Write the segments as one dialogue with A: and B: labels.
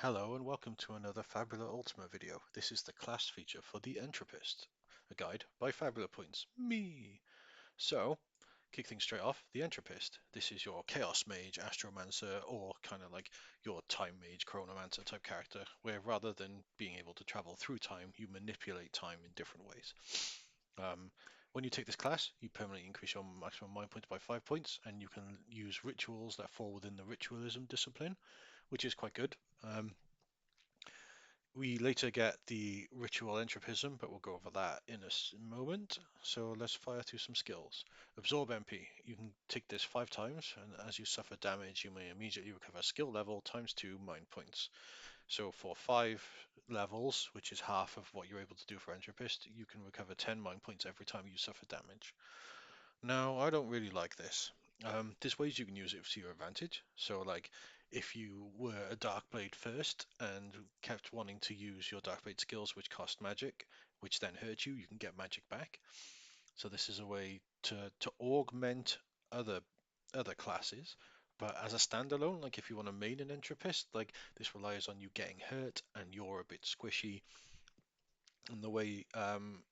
A: Hello and welcome to another Fabula Ultima video. This is the class feature for the Entropist, a guide by Fabula Points, me. So, kick things straight off, the Entropist. This is your Chaos Mage, Astromancer, or kind of like your Time Mage, Chronomancer type character, where rather than being able to travel through time, you manipulate time in different ways. When you take this class, you permanently increase your maximum mind points by 5 points, and you can use rituals that fall within the ritualism discipline, which is quite good. We later get the ritual entropism, but we'll go over that in a moment. So let's fire through some skills. Absorb MP. You can take this 5 times, and as you suffer damage, you may immediately recover skill level times 2 mind points. So for 5 levels, which is half of what you're able to do for Entropist, you can recover 10 mind points every time you suffer damage. Now, I don't really like this. There's ways you can use it to your advantage. So, like, if you were a Dark Blade first and kept wanting to use your Dark Blade skills, which cost magic, which then hurt you, you can get magic back. So this is a way to augment other other classes. But as a standalone, like if you want to main an Entropist, like this relies on you getting hurt and you're a bit squishy. And the way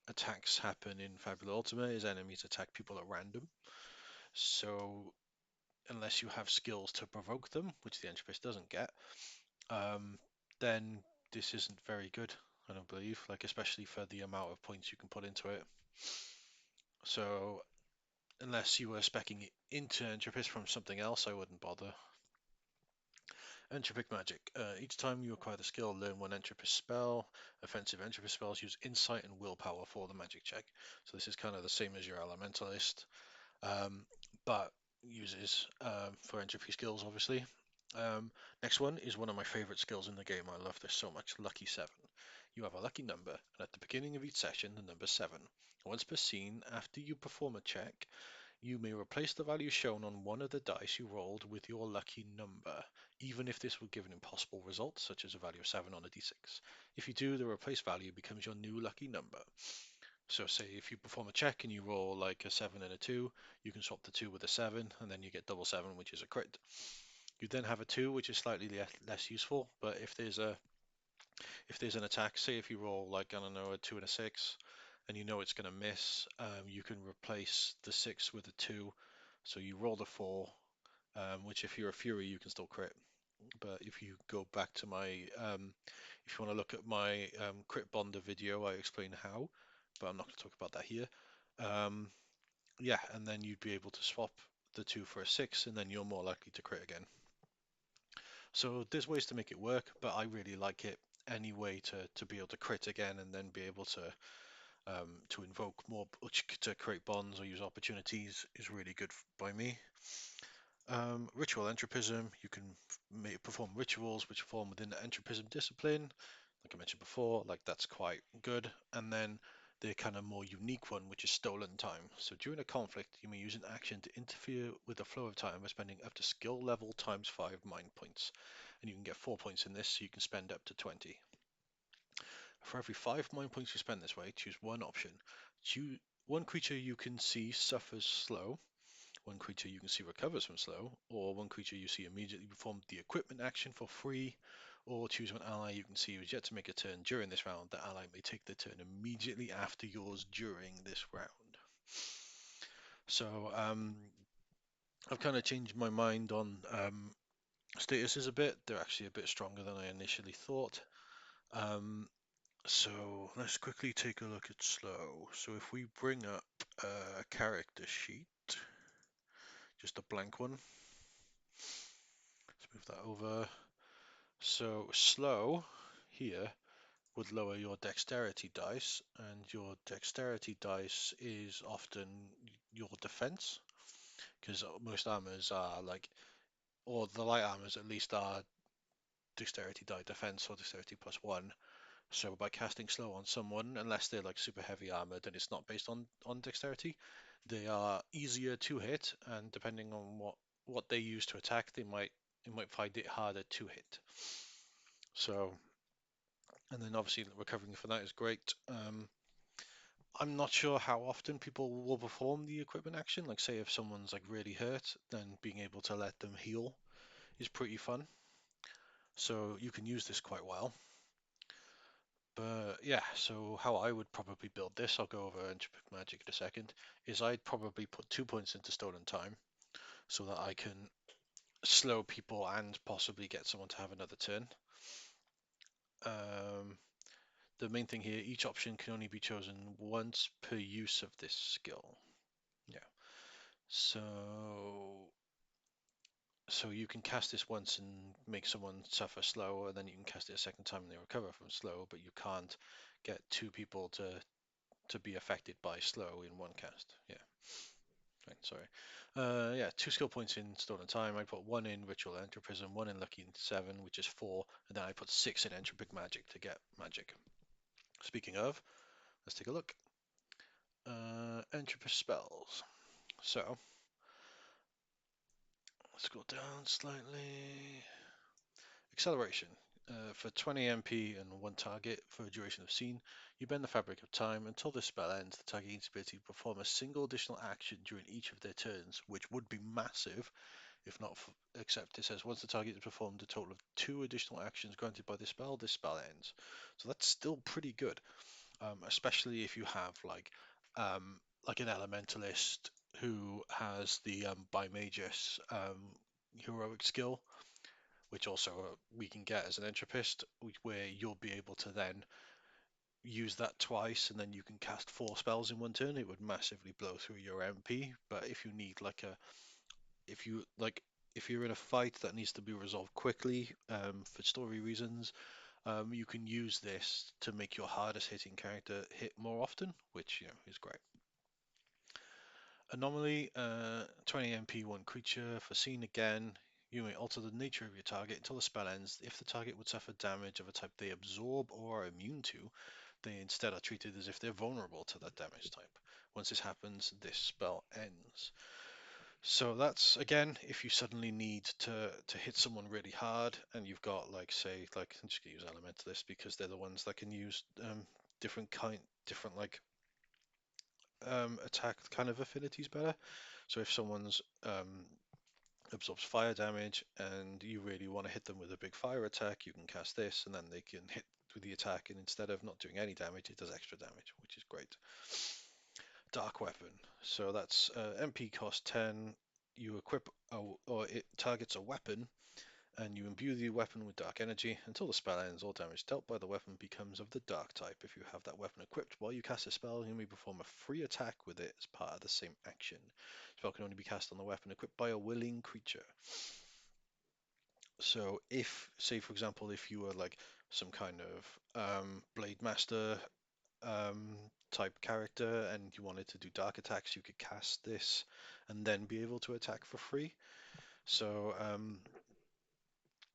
A: attacks happen in Fabula Ultima is enemies attack people at random. So unless you have skills to provoke them, which the Entropist doesn't get, um, then this isn't very good, I don't believe, like especially for the amount of points you can put into it. So unless you were specking it into Entropist from something else, I wouldn't bother. Entropic magic. Each time you acquire the skill, learn one Entropist spell. Offensive Entropist spells use insight and willpower for the magic check. So this is kind of the same as your Elementalist, but uses for entropy skills, obviously. Next one is one of my favorite skills in the game. I love this so much. Lucky 7. You have a lucky number, and at the beginning of each session, the number 7. Once per scene, after you perform a check, you may replace the value shown on one of the dice you rolled with your lucky number, even if this would give an impossible result, such as a value of 7 on a d6. If you do, the replaced value becomes your new lucky number. So say if you perform a check and you roll like a 7 and a 2, you can swap the 2 with a 7, and then you get double 7, which is a crit. You then have a 2, which is slightly less useful, but if there's an attack, say if you roll like, I don't know, a 2 and a 6, and you know it's going to miss, you can replace the 6 with a 2, so you roll the 4, which if you're a Fury, you can still crit. But if you go back to my, if you want to look at my crit bonder video, I explain how, but I'm not going to talk about that here. Yeah, and then you'd be able to swap the 2 for a 6, and then you're more likely to crit again. So there's ways to make it work, but I really like it anyway to be able to crit again and then be able to invoke more to create bonds or use opportunities is really good by me. Ritual entropism, you can perform rituals which form within the entropism discipline. Like I mentioned before, like that's quite good. And then the kind of more unique one, which is stolen time. So during a conflict, you may use an action to interfere with the flow of time by spending up to skill level times 5 mind points. And you can get 4 points in this, so you can spend up to 20. For every 5 mind points you spend this way, choose one option. Choose one creature you can see suffers slow, one creature you can see recovers from slow, or one creature you see immediately perform the equipment action for free, or choose one ally you can see who is yet to make a turn during this round. The ally may take the turn immediately after yours during this round. So I've kind of changed my mind on statuses a bit. They're actually a bit stronger than I initially thought. So let's quickly take a look at slow. So if we bring up a character sheet, just a blank one, let's move that over. So slow here would lower your dexterity dice, and your dexterity dice is often your defense, because most armors are like, or the light armors at least are dexterity die defense or dexterity +1. So by casting slow on someone, unless they're like super heavy armored and it's not based on dexterity, they are easier to hit, and depending on what they use to attack, they might find it harder to hit. So, and then obviously recovering for that is great. I'm not sure how often people will perform the equipment action. Like say if someone's like really hurt, then being able to let them heal is pretty fun. So you can use this quite well. But yeah, so how I would probably build this, I'll go over Entropy Magic in a second, is I'd probably put 2 points into Stolen Time so that I can slow people and possibly get someone to have another turn. Um, the main thing here, each option can only be chosen once per use of this skill. Yeah. So you can cast this once and make someone suffer slow, and then you can cast it a second time and they recover from slow, but you can't get two people to be affected by slow in one cast. Yeah. Right, sorry. Yeah, 2 skill points in Stolen Time. I put one in Ritual Entropism, one in Lucky 7, which is 4, and then I put 6 in Entropic Magic to get magic. Speaking of, let's take a look. Entropist spells. So, let's go down slightly. Acceleration. For 20 MP and one target for a duration of scene, you bend the fabric of time until the spell ends. The target gains the ability to perform a single additional action during each of their turns, which would be massive if not, except it says once the target has performed a total of 2 additional actions granted by this spell ends. So that's still pretty good, especially if you have like an elementalist who has the Bimagus heroic skill, which also we can get as an entropist, where you'll be able to then use that twice and then you can cast 4 spells in one turn. It would massively blow through your MP, but if you need like a if you like if you're in a fight that needs to be resolved quickly for story reasons, you can use this to make your hardest hitting character hit more often, which is great. Anomaly, 20 MP, one creature. For scene again, you may alter the nature of your target until the spell ends. If the target would suffer damage of a type they absorb or are immune to, they instead are treated as if they're vulnerable to that damage type. Once this happens, this spell ends. So that's again, if you suddenly need to hit someone really hard, and you've got like say like I'm just gonna use Elementalist because they're the ones that can use different like attack kind of affinities better. So if someone's absorbs fire damage and you really want to hit them with a big fire attack, you can cast this, and then they can hit with the attack, and instead of not doing any damage, it does extra damage, which is great. Dark Weapon. So that's MP cost 10. You equip or it targets a weapon, and you imbue the weapon with dark energy. Until the spell ends, all damage dealt by the weapon becomes of the dark type. If you have that weapon equipped while you cast a spell, you may perform a free attack with it as part of the same action. Spell can only be cast on the weapon equipped by a willing creature. So if, say for example, if you were like some kind of Blade Master um, type character and you wanted to do dark attacks, you could cast this and then be able to attack for free. So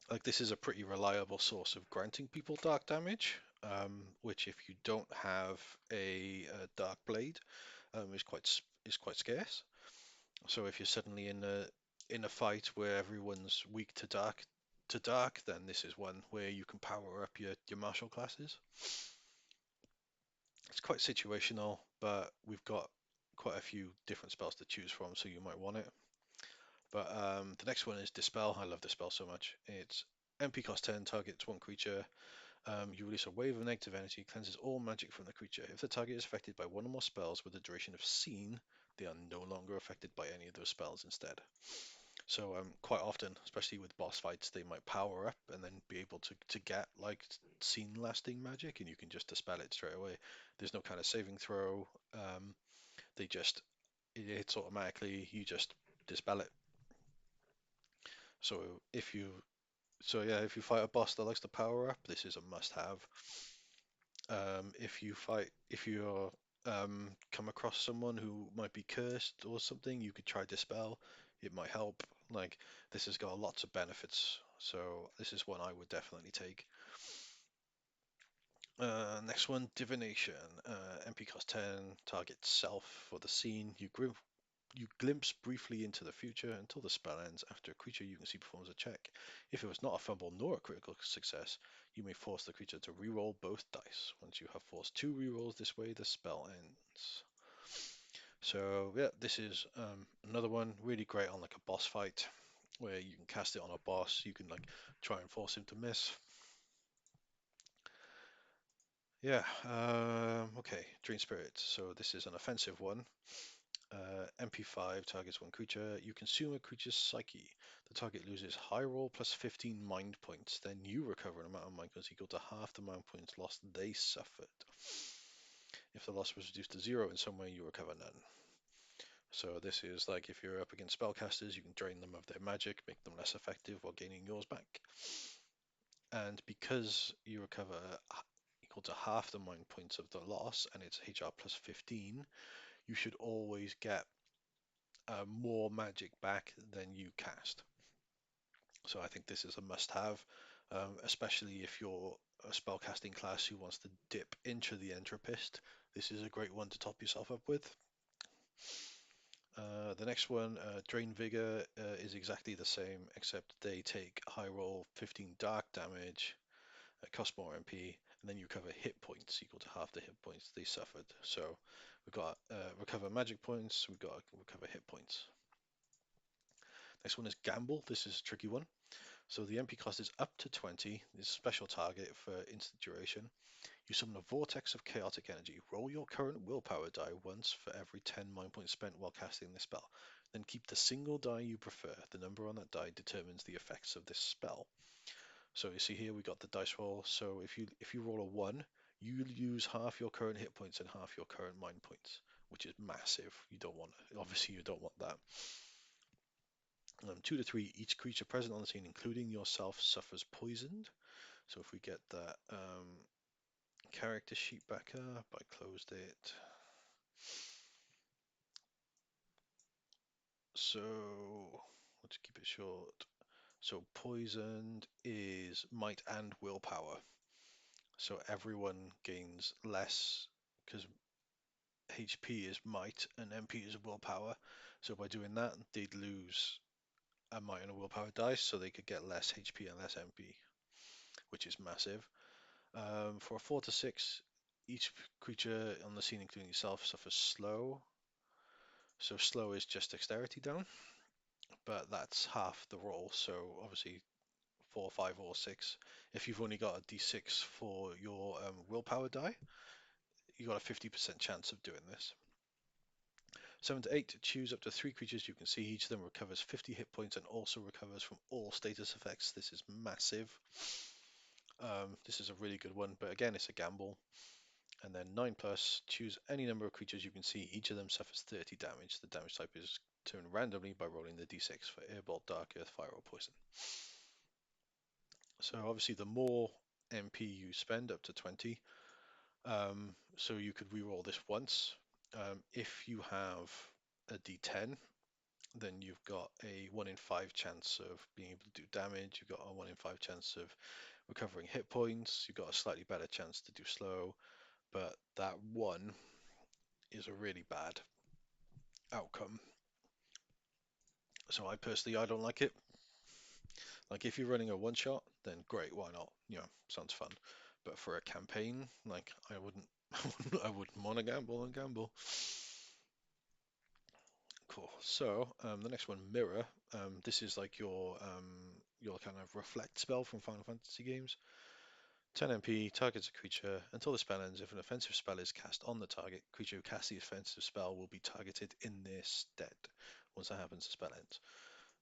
A: like this is a pretty reliable source of granting people dark damage, which if you don't have a dark blade, is quite scarce. So if you're suddenly in a fight where everyone's weak to dark, then this is one where you can power up your martial classes. It's quite situational, but we've got quite a few different spells to choose from, so you might want it. But the next one is Dispel. I love Dispel so much. It's MP cost 10, targets one creature. You release a wave of negative energy, cleanses all magic from the creature. If the target is affected by one or more spells with the duration of scene, they are no longer affected by any of those spells instead. So quite often, especially with boss fights, they might power up and then be able to get like scene lasting magic, and you can just dispel it straight away. There's no kind of saving throw. They just it hits automatically. You just dispel it. So if you if you fight a boss that likes to power up, this is a must-have. If you're come across someone who might be cursed or something, you could try dispel. It might help. Like this has got lots of benefits, so this is one I would definitely take. Next one, divination. MP cost 10, target self for the scene. You glimpse briefly into the future until the spell ends. After a creature you can see performs a check. If it was not a fumble nor a critical success, you may force the creature to reroll both dice. Once you have forced 2 rerolls this way, the spell ends. So yeah, this is another one really great on like a boss fight. where you can cast it on a boss. You can like try and force him to miss. Yeah. Okay. Drain Spirit. So this is an offensive one. MP5 targets one creature. You consume a creature's psyche. The target loses high roll plus 15 mind points. Then you recover an amount of mind points equal to half the mind points lost they suffered. If the loss was reduced to 0 in some way, you recover none. So this is like if you're up against spellcasters, you can drain them of their magic, make them less effective while gaining yours back. And because you recover equal to half the mind points of the loss, and it's HR plus 15, you should always get more magic back than you cast. So I think this is a must-have, especially if you're a spellcasting class who wants to dip into the Entropist. This is a great one to top yourself up with. The next one, Drain Vigor, is exactly the same, except they take high roll 15 dark damage, cost more MP, and then you recover hit points equal to half the hit points they suffered. So we've got recover magic points, we've got recover hit points. Next one is Gamble. This is a tricky one. So the MP cost is up to 20. This special target for instant duration. You summon a vortex of chaotic energy. Roll your current willpower die once for every 10 mind points spent while casting this spell. Then keep the single die you prefer. The number on that die determines the effects of this spell. So you see here we got the dice roll. So if you roll a 1, you lose half your current hit points and half your current mind points, which is massive. You don't want obviously you don't want that. 2 to 3, each creature present on the scene, including yourself, suffers poisoned. So if we get that character sheet back up, I closed it. So let's keep it short. So poisoned is might and willpower. So everyone gains less because HP is might and MP is willpower. So by doing that, they'd lose a might and a willpower dice, so they could get less HP and less MP, which is massive. For a 4 to 6, each creature on the scene, including yourself, suffers slow. So slow is just dexterity down, but that's half the roll. So obviously 4, 5, or 6. If you've only got a d6 for your willpower die, you got a 50% chance of doing this. 7 to 8, choose up to 3 creatures you can see. Each of them recovers 50 hit points and also recovers from all status effects. This is massive. This is a really good one, but again, it's a gamble. And then 9 plus, choose any number of creatures you can see. Each of them suffers 30 damage. The damage type is determined randomly by rolling the d6 for airbolt, dark earth, fire, or poison. So obviously, the more MP you spend, up to 20, so you could reroll this once. If you have a d10, then you've got a 1 in 5 chance of being able to do damage. You've got a 1 in 5 chance of recovering hit points. You've got a slightly better chance to do slow, but that 1 is a really bad outcome. So I don't like it. Like if you're running a one shot, then great, why not? Sounds fun. But for a campaign, like I wouldn't, I wouldn't want to gamble and gamble. Cool. So the next one, Mirror. This is like your kind of reflect spell from Final Fantasy games. 10 MP, targets a creature. Until the spell ends, if an offensive spell is cast on the target, creature who casts the offensive spell will be targeted in their stead. Once that happens, the spell ends.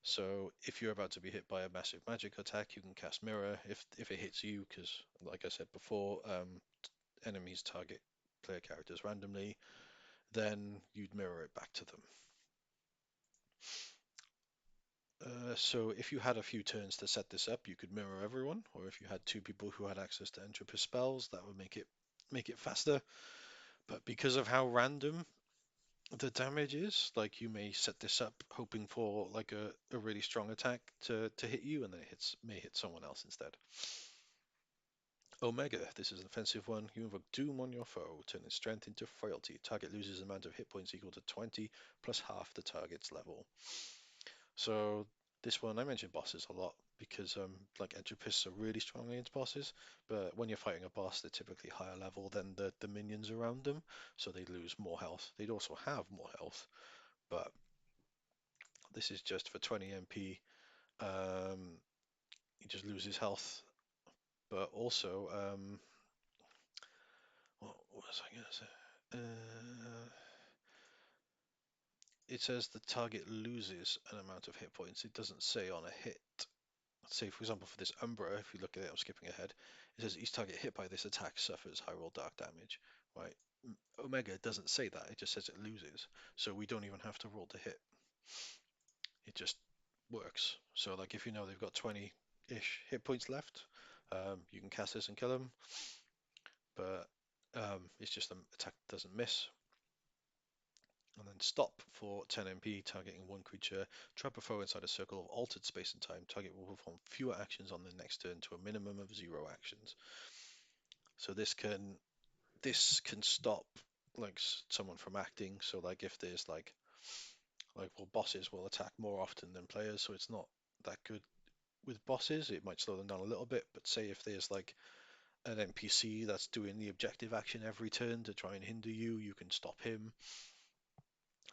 A: So if you're about to be hit by a massive magic attack, you can cast Mirror. If it hits you, because like I said before, enemies target player characters randomly, then you'd mirror it back to them. So if you had a few turns to set this up, you could mirror everyone, or if you had 2 people who had access to Entropist spells, that would make it faster. But because of how random the damage is, like you may set this up hoping for like a really strong attack to hit you, and then it may hit someone else instead. Omega, this is an offensive one. You invoke Doom on your foe, turning strength into frailty. Target loses an amount of hit points equal to 20 plus half the target's level. So this one, I mentioned bosses a lot because like Entropists are really strong against bosses, but when you're fighting a boss, they're typically higher level than the minions around them, so they lose more health. They'd also have more health, but this is just for 20 MP. he just loses health. But also, what was I going to say? It says the target loses an amount of hit points. It doesn't say on a hit. Say, for example, for this Umbra, if you look at it, I'm skipping ahead. It says each target hit by this attack suffers high roll dark damage. Right? Omega doesn't say that. It just says it loses. So we don't even have to roll to hit. It just works. So, like, if you know they've got 20-ish hit points left, you can cast this and kill them. But it's just an attack doesn't miss. And then stop for 10 MP, targeting one creature. Trap a foe inside a circle of altered space and time. Target will perform fewer actions on the next turn to a minimum of 0 actions. So this can stop like someone from acting. So like if there's well, bosses will attack more often than players, so it's not that good with bosses. It might slow them down a little bit, but say if there's like an NPC that's doing the objective action every turn to try and hinder you, you can stop him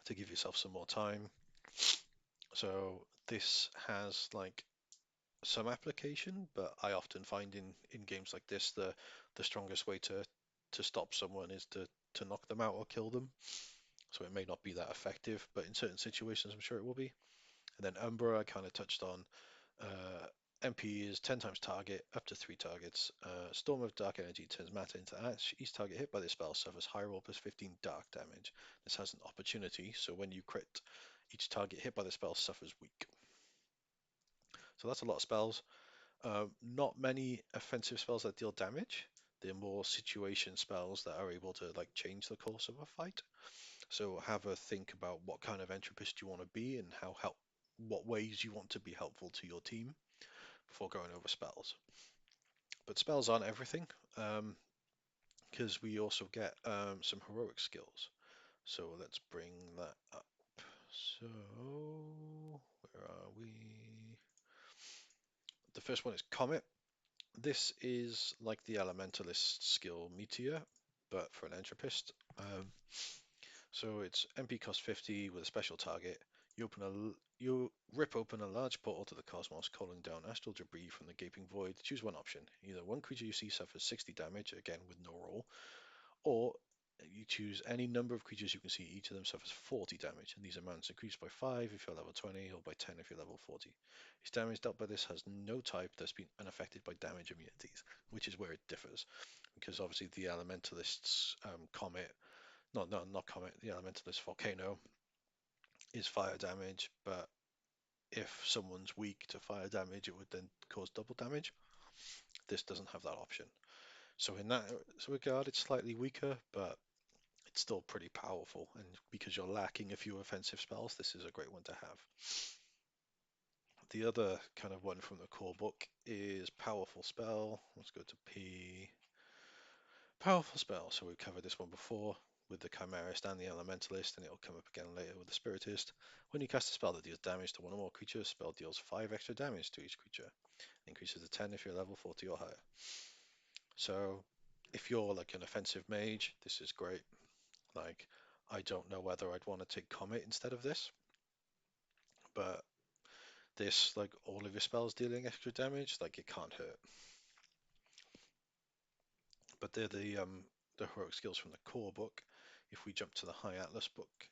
A: to give yourself some more time. So this has like some application, but I often find in games like this the strongest way to stop someone is to knock them out or kill them. So it may not be that effective, but in certain situations I'm sure it will be. And then Umbra I kind of touched on. Uh, MP is 10 times target, up to 3 targets. Storm of Dark Energy turns matter into ash. Each target hit by this spell suffers high roll plus 15 dark damage. This has an opportunity, so when you crit, each target hit by the spell suffers weak. So that's a lot of spells. Not many offensive spells that deal damage. They're more situation spells that are able to like change the course of a fight. So have a think about what kind of entropist you want to be and what ways you want to be helpful to your team before going over spells. But spells aren't everything, because we also get some heroic skills. So let's bring that up. So where are we? The first one is Comet. This is like the Elementalist skill Meteor, but for an Entropist. So it's MP cost 50 with a special target. You rip open a large portal to the cosmos, calling down astral debris from the gaping void. Choose one option. Either one creature you see suffers 60 damage, again with no roll, or you choose any number of creatures you can see. Each of them suffers 40 damage, and these amounts increase by 5 if you're level 20, or by 10 if you're level 40. Each damage dealt by this has no type that's been unaffected by damage immunities, which is where it differs, because obviously the Elementalist's Comet not Comet, the Elementalist Volcano is fire damage, but if someone's weak to fire damage, it would then cause double damage. This doesn't have that option. So in that regard, it's slightly weaker, but it's still pretty powerful. And because you're lacking a few offensive spells, this is a great one to have. The other kind of one from the core book is Powerful Spell. Let's go to P. Powerful Spell. So we've covered this one before with the Chimerist and the Elementalist, and it'll come up again later with the Spiritist. When you cast a spell that deals damage to one or more creatures, spell deals 5 extra damage to each creature. Increases to 10 if you're level 40 or higher. So if you're like an offensive mage, this is great. Like, I don't know whether I'd want to take Comet instead of this, but this, like all of your spells dealing extra damage, like it can't hurt. But they're the heroic skills from the core book. If we jump to the High Atlas book,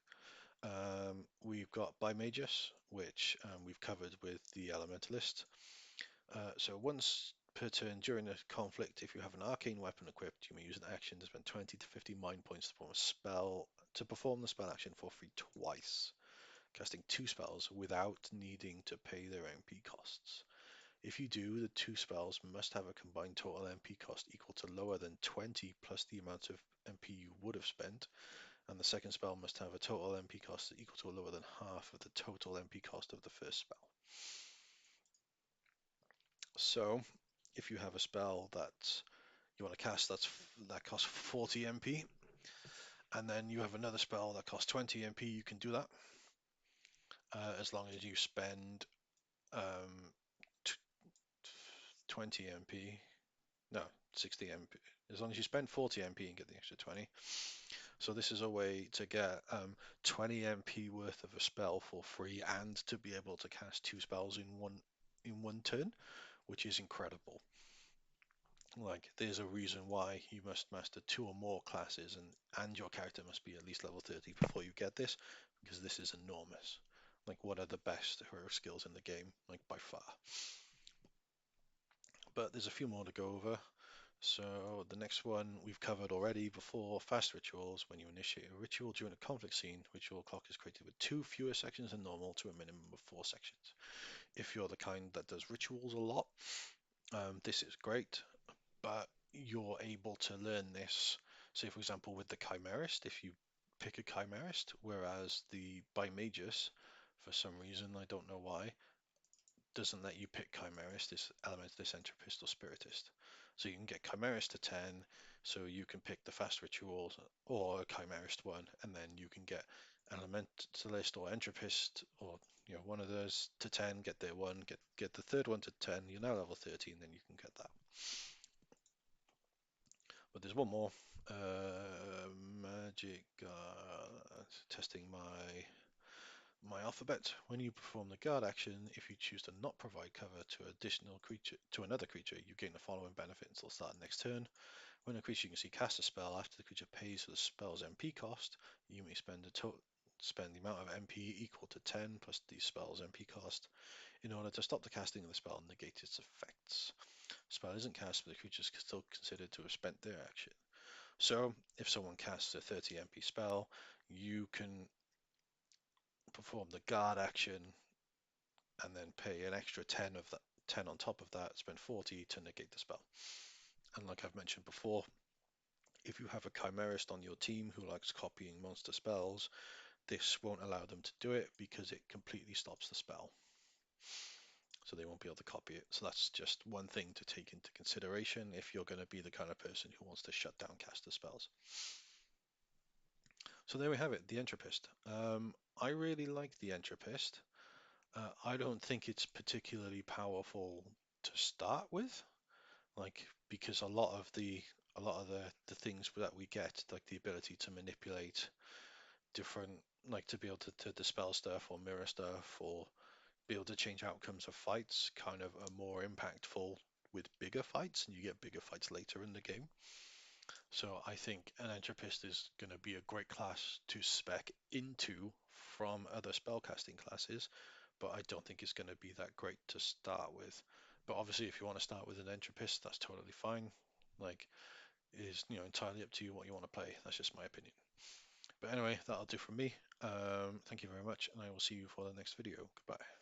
A: we've got Bimagus, which we've covered with the Elementalist. So once per turn during a conflict, if you have an arcane weapon equipped, you may use an action to spend 20 to 50 mind points to perform the spell action for free twice, casting 2 spells without needing to pay their MP costs. If you do, the 2 spells must have a combined total MP cost equal to lower than 20 plus the amount of MP you would have spent, and the second spell must have a total MP cost equal to lower than half of the total MP cost of the first spell. So, if you have a spell that you want to cast that costs 40 MP, and then you have another spell that costs 20 MP, you can do that, as long as you spend um, 20 MP, no, 60 MP, as long as you spend 40 MP and get the extra 20. So this is a way to get 20 MP worth of a spell for free and to be able to cast 2 spells in one in one turn, which is incredible. Like, there's a reason why you must master two or more classes, and your character must be at least level 30 before you get this, because this is enormous. Like, what are the best hero skills in the game? Like, by far. But there's a few more to go over. So the next one we've covered already before, fast rituals. When you initiate a ritual during a conflict scene, ritual clock is created with two fewer sections than normal to a minimum of 4 sections. If you're the kind that does rituals a lot, this is great, but you're able to learn this. Say, for example, with the Chimerist, if you pick a Chimerist, whereas the Bimagus, for some reason, I don't know why, doesn't let you pick Chimerist, this Elementalist, Entropist, or Spiritist. So you can get Chimerist to 10, so you can pick the fast rituals or a Chimerist one, and then you can get Elementalist or Entropist, or one of those to 10, get their one, get the third one to 10, you're now level 30, and then you can get that. But there's one more. Magic, testing my alphabet. When you perform the guard action, if you choose to not provide cover to another creature, you gain the following benefit until start next turn. When a creature you can see cast a spell after the creature pays for the spell's MP cost, you may spend the amount of MP equal to 10 plus the spell's MP cost in order to stop the casting of the spell and negate its effects. Spell isn't cast, but the creature is still considered to have spent their action. So, if someone casts a 30 MP spell, you can perform the guard action and then pay an extra 10 of that 10 on top of that, spend 40 to negate the spell. And like I've mentioned before, if you have a Chimerist on your team who likes copying monster spells, this won't allow them to do it because it completely stops the spell. So they won't be able to copy it. So that's just one thing to take into consideration if you're going to be the kind of person who wants to shut down caster spells. So there we have it, the Entropist. I really like the Entropist. I don't think it's particularly powerful to start with, like because a lot of the things that we get, like the ability to manipulate different, like to be able to dispel stuff or mirror stuff or be able to change outcomes of fights, kind of are more impactful with bigger fights, and you get bigger fights later in the game. So I think an Entropist is going to be a great class to spec into from other spellcasting classes, but I don't think it's going to be that great to start with. But obviously, if you want to start with an Entropist, that's totally fine. Like, it is entirely up to you what you want to play. That's just my opinion. But anyway, that'll do from me. Thank you very much, and I will see you for the next video. Goodbye.